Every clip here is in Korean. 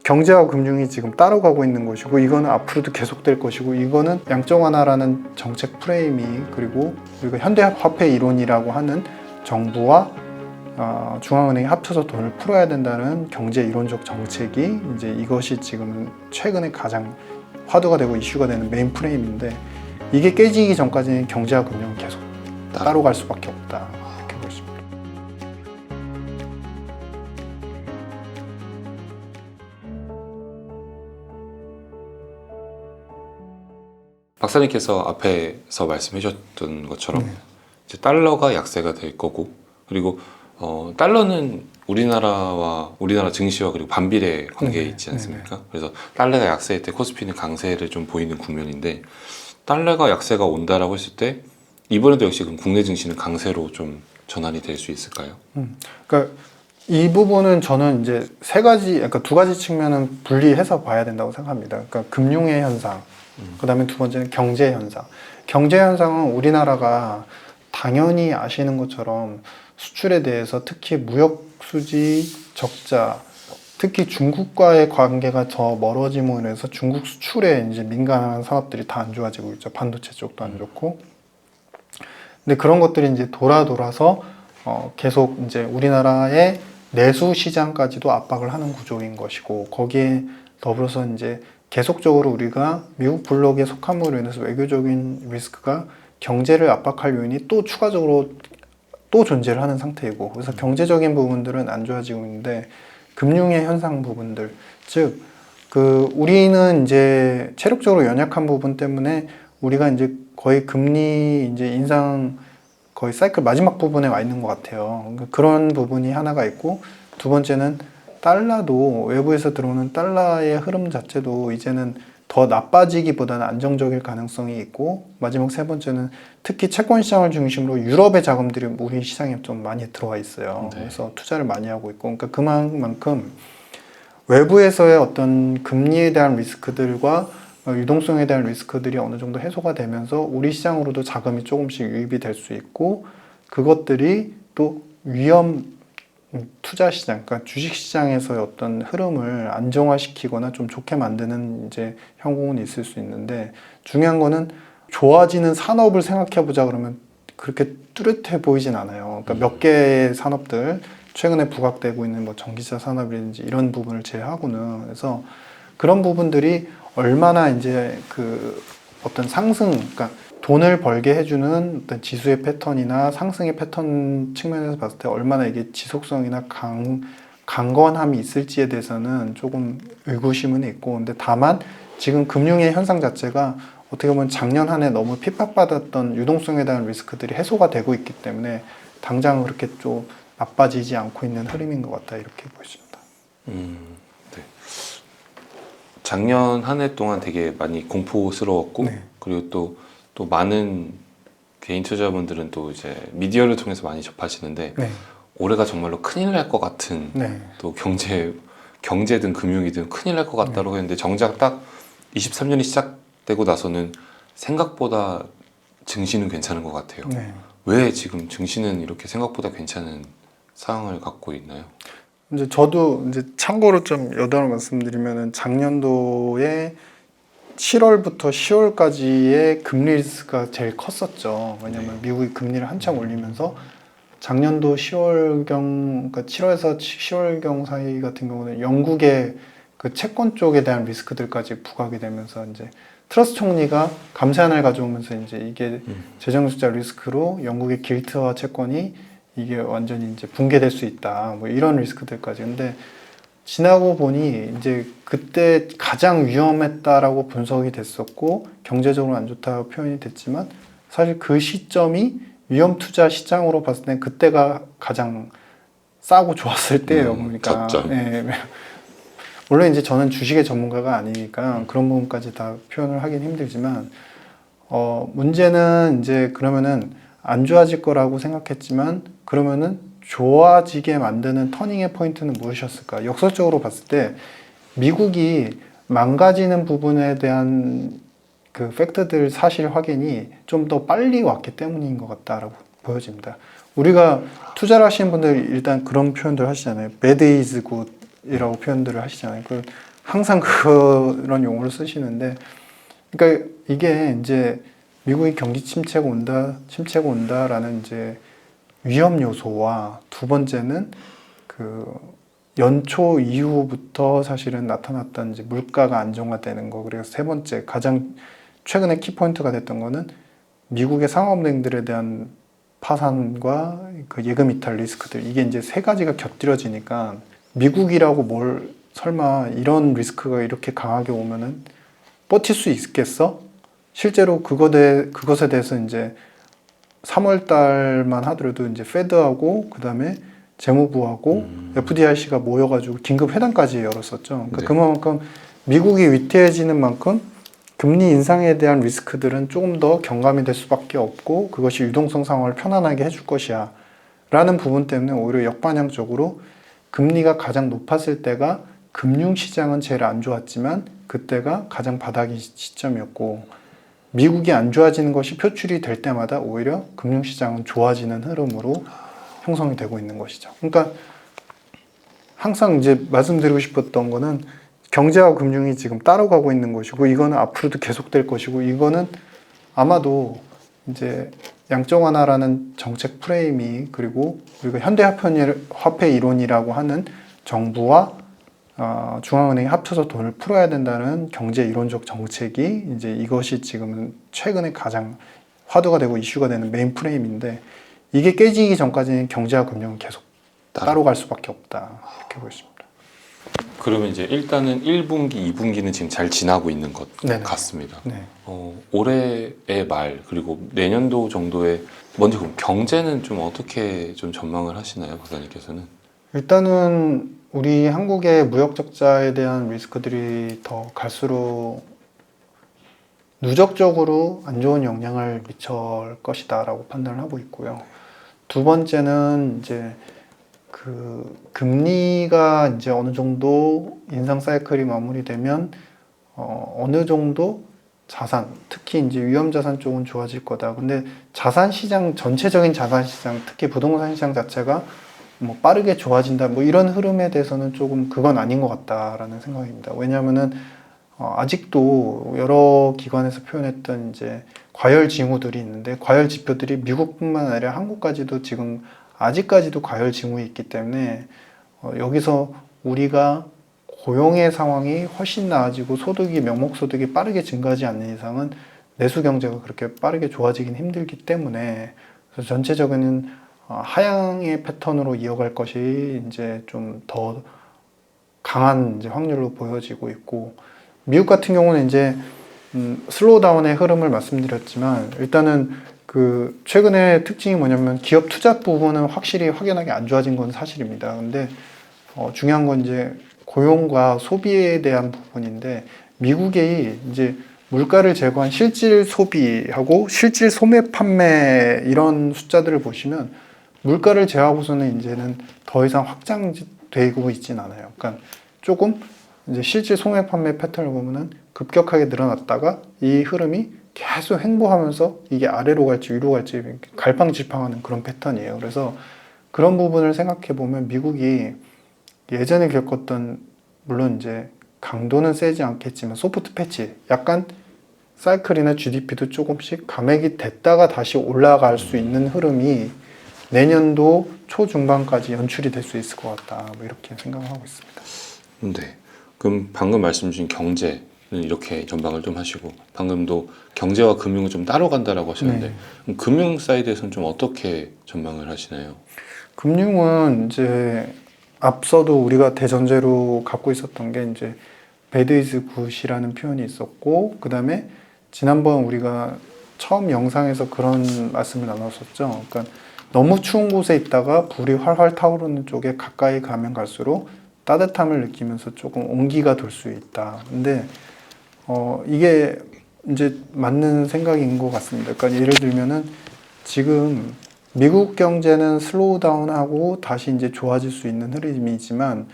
경제와 금융이 지금 따로 가고 있는 것이고 이거는 앞으로도 계속될 것이고 이거는 양적 완화라는 정책 프레임이 그리고 우리가 현대 화폐 이론이라고 하는 정부와 중앙은행이 합쳐서 돈을 풀어야 된다는 경제 이론적 정책이 이제 이것이 지금 최근에 가장 화두가 되고 이슈가 되는 메인 프레임인데 이게 깨지기 전까지는 경제와 금융은 계속 따로 갈 수밖에 없다 이렇게 보십니다. 박사님께서 앞에서 말씀해 주셨던 것처럼 이제 달러가 약세가 될 거고 그리고 달러는 우리나라 증시와 그리고 반비례 관계에 있지 않습니까? 그래서 달러가 약세일 때 코스피는 강세를 좀 보이는 국면인데 달러가 약세가 온다라고 했을 때 이번에도 역시 그럼 국내 증시는 강세로 좀 전환이 될 수 있을까요? 그러니까 이 부분은 저는 이제 그러니까 두 가지 측면은 분리해서 봐야 된다고 생각합니다. 그러니까 금융의 현상, 그다음에 두 번째는 경제 현상. 경제 현상은 우리나라가 당연히 아시는 것처럼 수출에 대해서 특히 무역 수지 적자, 특히 중국과의 관계가 더 멀어짐으로 인해서 중국 수출에 이제 민감한 산업들이 다 안 좋아지고 있죠. 반도체 쪽도 안 좋고. 근데 그런 것들이 이제 돌아서 계속 이제 우리나라의 내수 시장까지도 압박을 하는 구조인 것이고 거기에 더불어서 이제 계속적으로 우리가 미국 블록에 속함으로 인해서 외교적인 리스크가 경제를 압박할 요인이 또 추가적으로 또 존재를 하는 상태이고 그래서 경제적인 부분들은 안 좋아지고 있는데 금융의 현상 부분들 즉 우리는 이제 체력적으로 연약한 부분 때문에 우리가 이제 거의 금리 이제 인상 거의 사이클 마지막 부분에 와 있는 것 같아요. 그런 부분이 하나가 있고 두 번째는 달러도 외부에서 들어오는 달러의 흐름 자체도 이제는 더 나빠지기보다는 안정적일 가능성이 있고 마지막 세 번째는 특히 채권 시장을 중심으로 유럽의 자금들이 우리 시장에 좀 많이 들어와 있어요. 네. 그래서 투자를 많이 하고 있고 그러니까 그만큼 외부에서의 어떤 금리에 대한 리스크들과 유동성에 대한 리스크들이 어느 정도 해소가 되면서 우리 시장으로도 자금이 조금씩 유입이 될 수 있고 그것들이 또 위험 투자 시장, 그러니까 주식 시장에서의 어떤 흐름을 안정화시키거나 좀 좋게 만드는 이제 형국은 있을 수 있는데 중요한 거는 좋아지는 산업을 생각해 보자 그러면 그렇게 뚜렷해 보이진 않아요. 그러니까 몇 개의 산업들 최근에 부각되고 있는 뭐 전기차 산업이라든지 이런 부분을 제외하고는 그래서 그런 부분들이 얼마나 이제 어떤 상승, 그러니까 돈을 벌게 해주는 어떤 지수의 패턴이나 상승의 패턴 측면에서 봤을 때 얼마나 이게 지속성이나 강건함이 있을지에 대해서는 조금 의구심은 있고 근데 다만 지금 금융의 현상 자체가 어떻게 보면 작년 한 해 너무 핍박받았던 유동성에 대한 리스크들이 해소가 되고 있기 때문에 당장 그렇게 좀 나빠지지 않고 있는 흐름인 것 같다 이렇게 보입니다. 네. 작년 한 해 동안 되게 많이 공포스러웠고 그리고 또 많은 개인 투자자분들은 또 이제 미디어를 통해서 많이 접하시는데 올해가 정말로 큰일 날 것 같은 또 경제든 금융이든 큰일 날 것 같다고 했는데 정작 딱 23년이 시작되고 나서는 생각보다 증시는 괜찮은 것 같아요. 왜 지금 증시는 이렇게 생각보다 괜찮은 상황을 갖고 있나요? 이제 저도 이제 참고로 좀 여담을 말씀드리면은 작년도에 7월부터 10월까지의 금리 리스크가 제일 컸었죠. 왜냐하면 미국이 금리를 한참 올리면서 작년도 10월경, 그러니까 7월에서 10월경 사이 같은 경우는 영국의 그 채권 쪽에 대한 리스크들까지 부각이 되면서 이제 트러스 총리가 감세안을 가져오면서 이제 이게 재정적자 리스크로 영국의 길트와 채권이 이게 완전히 이제 붕괴될 수 있다. 뭐 이런 리스크들까지. 근데 지나고 보니 이제 그때 가장 위험했다라고 분석이 됐었고 경제적으로 안 좋다고 표현이 됐지만 사실 그 시점이 위험 투자 시장으로 봤을 때 그때가 가장 싸고 좋았을 때예요. 그러니까 물론 이제 저는 주식의 전문가가 아니니까 그런 부분까지 다 표현을 하긴 힘들지만 문제는 이제 그러면은 안 좋아질 거라고 생각했지만 그러면은 좋아지게 만드는 터닝의 포인트는 무엇이었을까? 역설적으로 봤을 때 미국이 망가지는 부분에 대한 그 팩트들 사실 확인이 좀 더 빨리 왔기 때문인 것 같다라고 보여집니다. 우리가 투자를 하시는 분들 일단 그런 표현들 하시잖아요. Bad is good 이라고 표현들을 하시잖아요. 항상 그런 용어를 쓰시는데, 그러니까 이게 이제 미국이 경기 침체가 온다라는 이제 위험 요소와 두 번째는 그 연초 이후부터 사실은 나타났던 이제 물가가 안정화되는 거, 그리고 세 번째 가장 최근에 키포인트가 됐던 거는 미국의 상업은행들에 대한 파산과 그 예금 이탈 리스크들, 이게 이제 세 가지가 곁들여지니까 미국이라고 뭘 설마 이런 리스크가 이렇게 강하게 오면은 버틸 수 있겠어? 실제로 그것에 대해서 이제 3월 달만 하더라도 이제 페드하고 그다음에 재무부하고 FDIC가 모여가지고 긴급 회담까지 열었었죠. 그러니까 네. 그만큼 미국이 위태해지는 만큼 금리 인상에 대한 리스크들은 조금 더 경감이 될 수밖에 없고 그것이 유동성 상황을 편안하게 해줄 것이야 라는 부분 때문에 오히려 역반영적으로 금리가 가장 높았을 때가 금융시장은 제일 안 좋았지만 그때가 가장 바닥이 시점이었고 미국이 안 좋아지는 것이 표출이 될 때마다 오히려 금융시장은 좋아지는 흐름으로 형성이 되고 있는 것이죠. 그러니까 항상 이제 말씀드리고 싶었던 거는 경제와 금융이 지금 따로 가고 있는 것이고 이거는 앞으로도 계속될 것이고 이거는 아마도 이제 양적 완화라는 정책 프레임이 그리고 우리가 현대화폐 이론이라고 하는 정부와 중앙은행이 합쳐서 돈을 풀어야 된다는 경제 이론적 정책이 이제 이것이 지금은 최근에 가장 화두가 되고 이슈가 되는 메인 프레임인데 이게 깨지기 전까지는 경제와 금융은 계속 따로 갈 수밖에 없다 이렇게 보겠습니다. 그러면 이제 일단은 1분기, 2분기는 지금 잘 지나고 있는 것 네네. 같습니다. 네. 올해의 말 그리고 내년도 정도에 먼저 그럼 경제는 좀 어떻게 좀 전망을 하시나요, 박사님께서는? 일단은 우리 한국의 무역 적자에 대한 리스크들이 더 갈수록 누적적으로 안 좋은 영향을 미칠 것이다라고 판단을 하고 있고요. 두 번째는 이제 그 금리가 이제 어느 정도 인상 사이클이 마무리되면 어느 정도 자산, 특히 이제 위험 자산 쪽은 좋아질 거다. 근데 자산 시장 전체적인 자산 시장, 특히 부동산 시장 자체가 뭐 빠르게 좋아진다. 뭐 이런 흐름에 대해서는 조금 그건 아닌 것 같다라는 생각입니다. 왜냐하면은 아직도 여러 기관에서 표현했던 이제 과열 징후들이 있는데 과열 지표들이 미국뿐만 아니라 한국까지도 지금 아직까지도 과열 징후에 있기 때문에 여기서 우리가 고용의 상황이 훨씬 나아지고 소득이 명목 소득이 빠르게 증가하지 않는 이상은 내수 경제가 그렇게 빠르게 좋아지긴 힘들기 때문에 그래서 전체적인 하향의 패턴으로 이어갈 것이 이제 좀 더 강한 이제 확률로 보여지고 있고 미국 같은 경우는 이제 슬로우 다운의 흐름을 말씀드렸지만 일단은 그 최근에 특징이 뭐냐면 기업 투자 부분은 확실히 확연하게 안 좋아진 건 사실입니다. 근데 중요한 건 이제 고용과 소비에 대한 부분인데 미국이 이제 물가를 제거한 실질 소비하고 실질 소매 판매 이런 숫자들을 보시면 물가를 제하고서는 이제는 더 이상 확장되고 있진 않아요. 그러니까 조금 이제 실질 소매 판매 패턴을 보면은 급격하게 늘어났다가 이 흐름이 계속 횡보하면서 이게 아래로 갈지 위로 갈지 갈팡질팡하는 그런 패턴이에요. 그래서 그런 부분을 생각해 보면 미국이 예전에 겪었던 물론 이제 강도는 세지 않겠지만 소프트 패치 약간 사이클이나 GDP도 조금씩 감액이 됐다가 다시 올라갈 수 있는 흐름이 내년도 초중반까지 연출이 될 수 있을 것 같다. 뭐 이렇게 생각하고 있습니다. 네. 그럼 방금 말씀 주신 경제는 이렇게 전망을 좀 하시고 방금도 경제와 금융은 좀 따로 간다라고 하셨는데 네. 그럼 금융 사이드에서는 좀 어떻게 전망을 하시나요? 금융은 이제 앞서도 우리가 대전제로 갖고 있었던 게 이제 bad is good이라는 표현이 있었고 그 다음에 지난번 우리가 처음 영상에서 그런 말씀을 나눴었죠. 그러니까 너무 추운 곳에 있다가 불이 활활 타오르는 쪽에 가까이 가면 갈수록 따뜻함을 느끼면서 조금 온기가 돌 수 있다. 근데 이게 이제 맞는 생각인 것 같습니다. 그러니까 예를 들면은 지금 미국 경제는 슬로우 다운하고 다시 이제 좋아질 수 있는 흐름이지만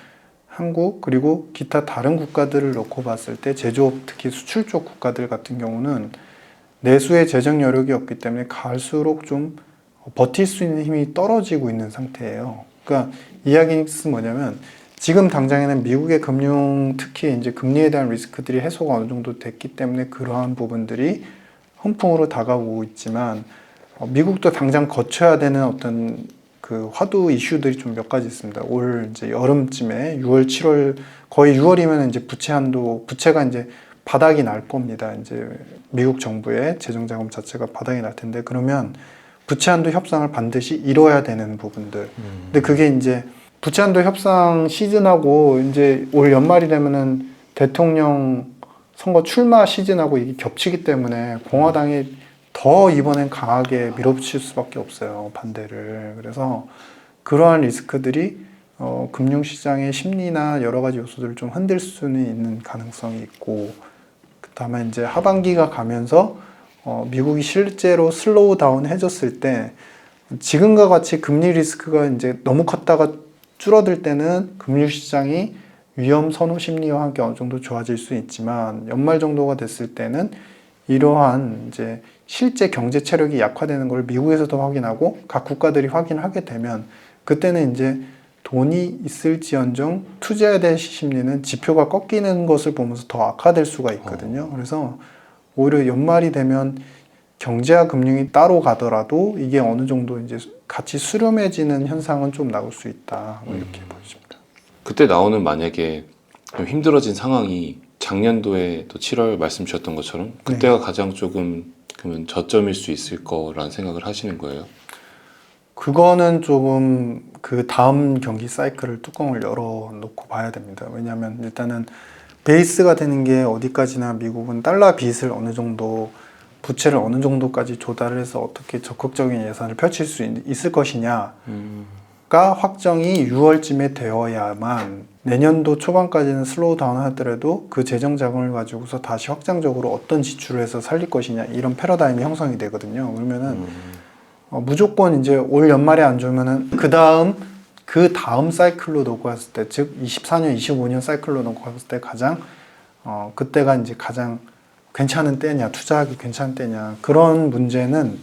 한국 그리고 기타 다른 국가들을 놓고 봤을 때 제조업 특히 수출 쪽 국가들 같은 경우는 내수의 재정 여력이 없기 때문에 갈수록 좀 버틸 수 있는 힘이 떨어지고 있는 상태예요. 그러니까 이야기는 뭐냐면 지금 당장에는 미국의 금융 특히 이제 금리에 대한 리스크들이 해소가 어느 정도 됐기 때문에 그러한 부분들이 훈풍으로 다가오고 있지만 미국도 당장 거쳐야 되는 어떤 그 화두 이슈들이 좀 몇 가지 있습니다. 올 이제 여름쯤에 6월, 7월 거의 6월이면 이제 부채가 이제 바닥이 날 겁니다. 이제 미국 정부의 재정 자금 자체가 바닥이 날 텐데 그러면 부채 한도 협상을 반드시 이뤄야 되는 부분들. 근데 그게 이제 부채 한도 협상 시즌하고 이제 올 연말이 되면은 대통령 선거 출마 시즌하고 이게 겹치기 때문에 공화당이 더 이번엔 강하게 밀어붙일 수밖에 없어요. 반대를. 그래서 그러한 리스크들이 금융시장의 심리나 여러 가지 요소들을 좀 흔들 수는 있는 가능성이 있고 그다음에 이제 하반기가 가면서 미국이 실제로 슬로우 다운 해졌을 때 지금과 같이 금리 리스크가 이제 너무 컸다가 줄어들 때는 금융시장이 위험 선호 심리와 함께 어느 정도 좋아질 수 있지만 연말 정도가 됐을 때는 이러한 이제 실제 경제 체력이 약화되는 걸 미국에서도 확인하고 각 국가들이 확인하게 되면 그때는 이제 돈이 있을지언정 투자에 대한 심리는 지표가 꺾이는 것을 보면서 더 악화될 수가 있거든요. 그래서 오히려 연말이 되면 경제와 금융이 따로 가더라도 이게 어느 정도 이제 같이 수렴해지는 현상은 좀 나올 수 있다. 이렇게 보여집니다. 그때 나오는 만약에 좀 힘들어진 상황이 작년도에 또 7월 말씀 주셨던 것처럼 그때가 가장 조금 그러면 저점일 수 있을 거라는 생각을 하시는 거예요? 그거는 조금 그 다음 경기 사이클을 뚜껑을 열어놓고 봐야 됩니다. 왜냐하면 일단은 베이스가 되는 게 어디까지나 미국은 달러 빚을 어느 정도 부채를 어느 정도까지 조달을 해서 어떻게 적극적인 예산을 펼칠 수 있을 것이냐가 확정이 6월쯤에 되어야만 내년도 초반까지는 슬로우 다운 하더라도 그 재정 자금을 가지고서 다시 확장적으로 어떤 지출을 해서 살릴 것이냐 이런 패러다임이 형성이 되거든요. 그러면은 무조건 이제 올 연말에 안 좋으면은 그 다음 사이클로 놓고 봤을 때, 즉 24년, 25년 사이클로 놓고 봤을 때 가장 그때가 이제 가장 괜찮은 때냐, 투자하기 괜찮은 때냐 그런 문제는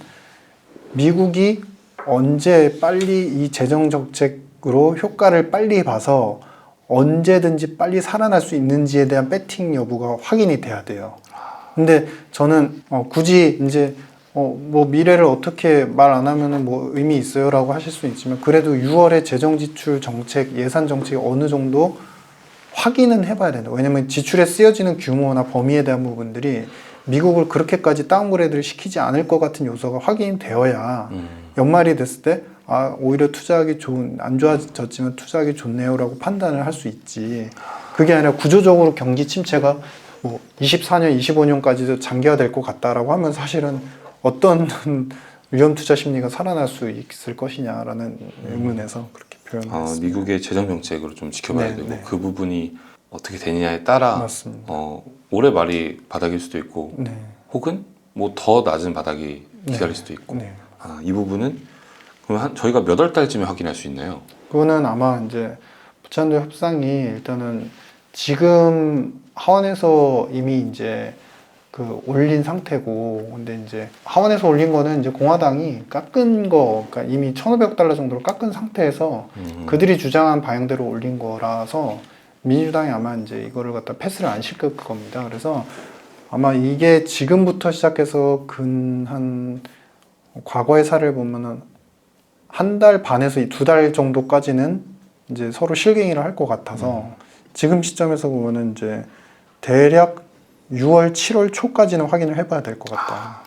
미국이 언제 빨리 이 재정 정책으로 효과를 빨리 봐서 언제든지 빨리 살아날 수 있는지에 대한 배팅 여부가 확인이 돼야 돼요. 근데 저는 굳이 이제 뭐 미래를 어떻게 말 안 하면은 뭐 의미 있어요라고 하실 수 있지만 그래도 6월에 재정 지출 정책, 예산 정책이 어느 정도 확인은 해봐야 된다. 왜냐면 지출에 쓰여지는 규모나 범위에 대한 부분들이 미국을 그렇게까지 다운그레이드를 시키지 않을 것 같은 요소가 확인되어야 연말이 됐을 때 오히려 투자하기 좋은, 안 좋아졌지만 투자하기 좋네요라고 판단을 할 수 있지. 그게 아니라 구조적으로 경기 침체가 뭐 24년, 25년까지도 장기화될 것 같다라고 하면 사실은 어떤 위험 투자 심리가 살아날 수 있을 것이냐라는 의문에서 그렇게 표현했습니다. 미국의 재정 정책으로 좀 지켜봐야 네, 되고 네. 그 부분이 어떻게 되느냐에 따라 맞습니다. 올해 말이 바닥일 수도 있고 네. 혹은 뭐 더 낮은 바닥이 기다릴 수도 있고 네. 이 부분은 그럼 저희가 몇 월 달쯤에 확인할 수 있나요? 그거는 아마 이제 부채한도 협상이 일단은 지금 하원에서 이미 이제 그 올린 상태고, 근데 이제 하원에서 올린 거는 이제 공화당이 깎은 거, 그러니까 이미 1,500달러 정도로 깎은 상태에서 그들이 주장한 방향대로 올린 거라서 민주당이 아마 이제 이거를 갖다 패스를 안 시킬 겁니다. 그래서 아마 이게 지금부터 시작해서 과거의 사례를 보면은 한 달 반에서 2달 정도까지는 이제 서로 실갱이를 할 것 같아서 지금 시점에서 보면은 이제 대략 6월, 7월 초까지는 확인을 해봐야 될 것 같다.